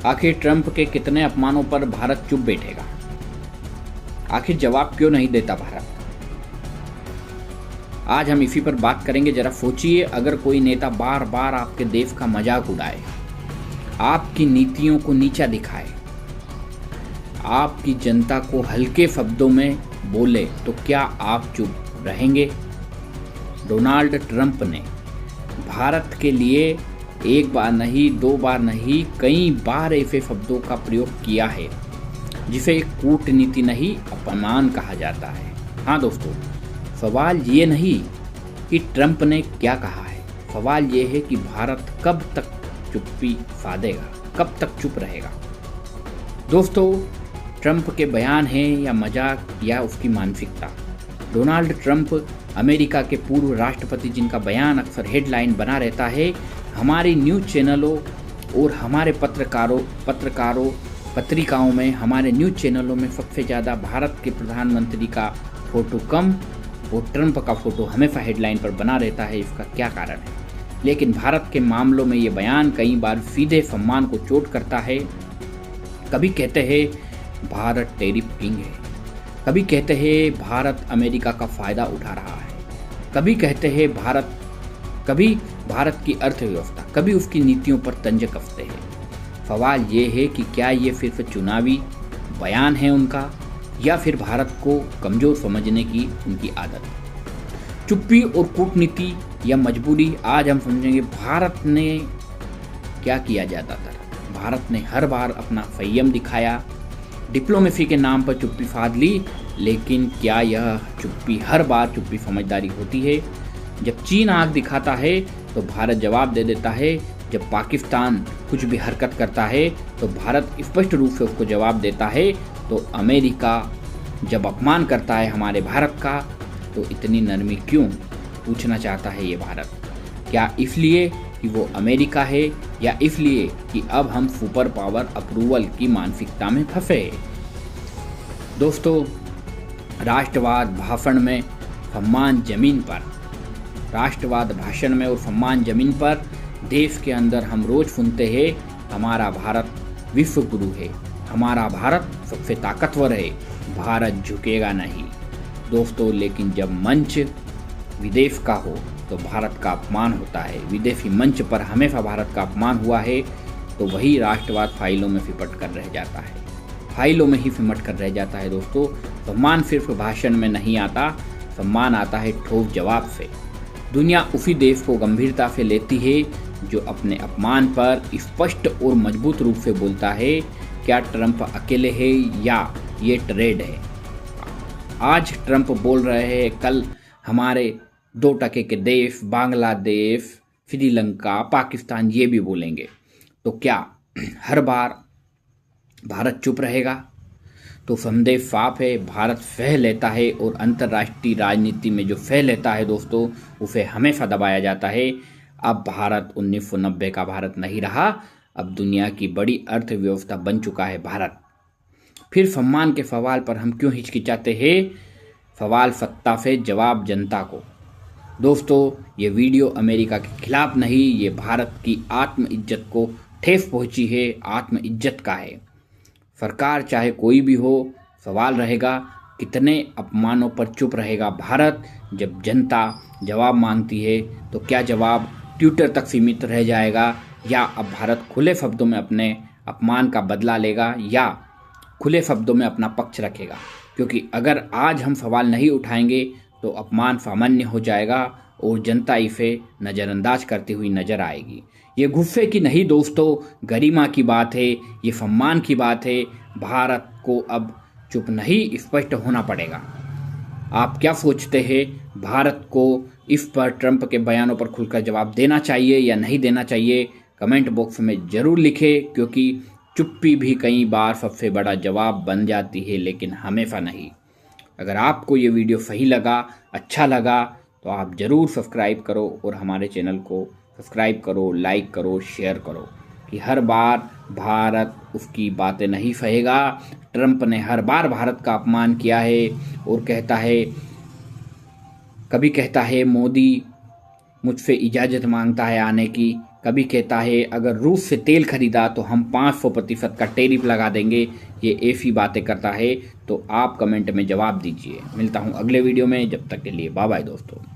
आखिर ट्रंप के कितने अपमानों पर भारत चुप बैठेगा? आखिर जवाब क्यों नहीं देता भारत? आज हम इसी पर बात करेंगे। जरा सोचिए, अगर कोई नेता बार बार आपके देश का मजाक उड़ाए, आपकी नीतियों को नीचा दिखाए, आपकी जनता को हल्के शब्दों में बोले, तो क्या आप चुप रहेंगे? डोनाल्ड ट्रंप ने भारत के लिए एक बार नहीं, दो बार नहीं, कई बार ऐसे शब्दों का प्रयोग किया है जिसे कूटनीति नहीं, अपमान कहा जाता है। हाँ दोस्तों, सवाल ये नहीं कि ट्रंप ने क्या कहा है, सवाल ये है कि भारत कब तक चुप्पी साधेगा, कब तक चुप रहेगा। दोस्तों, ट्रंप के बयान हैं या मजाक या उसकी मानसिकता? डोनाल्ड ट्रंप अमेरिका के पूर्व राष्ट्रपति, जिनका बयान अक्सर हेडलाइन बना रहता है, हमारे न्यूज़ चैनलों और हमारे पत्रिकाओं में, हमारे न्यूज़ चैनलों में सबसे ज़्यादा भारत के प्रधानमंत्री का फोटो कम और ट्रंप का फोटो हमेशा हेडलाइन पर बना रहता है। इसका क्या कारण है? लेकिन भारत के मामलों में ये बयान कई बार सीधे सम्मान को चोट करता है। कभी कहते हैं भारत टैरिफ किंग है, कभी कहते हैं भारत अमेरिका का फ़ायदा उठा रहा है, कभी कहते हैं कभी भारत की अर्थव्यवस्था, कभी उसकी नीतियों पर तंज कसते हैं। सवाल ये है कि क्या ये सिर्फ चुनावी बयान है उनका, या फिर भारत को कमज़ोर समझने की उनकी आदत? चुप्पी और कूटनीति या मजबूरी, आज हम समझेंगे भारत ने क्या किया ज़्यादातर। भारत ने हर बार अपना संयम दिखाया, डिप्लोमेसी के नाम पर चुप्पी साध ली, लेकिन क्या यह चुप्पी हर बार चुप्पी समझदारी होती है? जब चीन आग दिखाता है तो भारत जवाब दे देता है, जब पाकिस्तान कुछ भी हरकत करता है तो भारत स्पष्ट रूप से उसको जवाब देता है, तो अमेरिका जब अपमान करता है हमारे भारत का तो इतनी नरमी क्यों, पूछना चाहता है ये भारत। क्या इसलिए कि वो अमेरिका है, या इसलिए कि अब हम सुपर पावर अप्रूवल की मानसिकता में फंसे हैं? दोस्तों, राष्ट्रवाद भाषण में सम्मान जमीन पर, राष्ट्रवाद भाषण में और सम्मान जमीन पर देश के अंदर हम रोज सुनते हैं, हमारा भारत विश्व गुरु है, हमारा भारत सबसे ताकतवर है, भारत झुकेगा नहीं। दोस्तों, लेकिन जब मंच विदेश का हो तो भारत का अपमान होता है। विदेशी मंच पर हमेशा भारत का अपमान हुआ है, तो वही राष्ट्रवाद फाइलों में सिमट कर रह जाता है, फाइलों में ही सिमट कर रह जाता है। दोस्तों, सम्मान सिर्फ भाषण में नहीं आता, सम्मान आता है ठोस जवाब से। दुनिया उसी देश को गंभीरता से लेती है जो अपने अपमान पर स्पष्ट और मजबूत रूप से बोलता है। क्या ट्रंप अकेले है या ये ट्रेड है? आज ट्रंप बोल रहे हैं, कल हमारे 2% के देश बांग्लादेश, श्रीलंका, पाकिस्तान ये भी बोलेंगे। तो क्या हर बार भारत चुप रहेगा? तो संदेश साफ है, भारत सह लेता है, और अंतर्राष्ट्रीय राजनीति में जो सह लेता है दोस्तों, उसे हमेशा दबाया जाता है। अब भारत 1990 का भारत नहीं रहा, अब दुनिया की बड़ी अर्थव्यवस्था बन चुका है भारत। फिर सम्मान के सवाल पर हम क्यों हिचकिचाते हैं? सवाल सत्ता से, जवाब जनता को। दोस्तों, ये वीडियो अमेरिका के खिलाफ नहीं, ये भारत की आत्म इज्जत को ठेस पहुंची है, आत्म इज्जत का है। सरकार चाहे कोई भी हो, सवाल रहेगा कितने अपमानों पर चुप रहेगा भारत। जब जनता जवाब मांगती है तो क्या जवाब ट्विटर तक सीमित रह जाएगा, या अब भारत खुले शब्दों में अपने अपमान का बदला लेगा, या खुले शब्दों में अपना पक्ष रखेगा? क्योंकि अगर आज हम सवाल नहीं उठाएंगे तो अपमान सामान्य हो जाएगा और जनता इसे नज़रअंदाज करती हुई नजर आएगी। ये गुस्से की नहीं दोस्तों, गरिमा की बात है, ये सम्मान की बात है। भारत को अब चुप नहीं, स्पष्ट होना पड़ेगा। आप क्या सोचते हैं, भारत को इस पर ट्रंप के बयानों पर खुलकर जवाब देना चाहिए या नहीं देना चाहिए? कमेंट बॉक्स में ज़रूर लिखें, क्योंकि चुप्पी भी कई बार सबसे बड़ा जवाब बन जाती है, लेकिन हमेशा नहीं। अगर आपको ये वीडियो सही लगा, अच्छा लगा, तो आप ज़रूर सब्सक्राइब करो और हमारे चैनल को सब्सक्राइब करो, लाइक करो, शेयर करो, कि हर बार भारत उसकी बातें नहीं सहेगा। ट्रंप ने हर बार भारत का अपमान किया है और कहता है, कभी कहता है मोदी मुझसे इजाज़त मांगता है आने की, कभी कहता है अगर रूस से तेल खरीदा तो हम 500% का टैरिफ लगा देंगे। ये ऐसी बातें करता है, तो आप कमेंट में जवाब दीजिए। मिलता हूँ अगले वीडियो में, जब तक के लिए बाय बाय दोस्तों।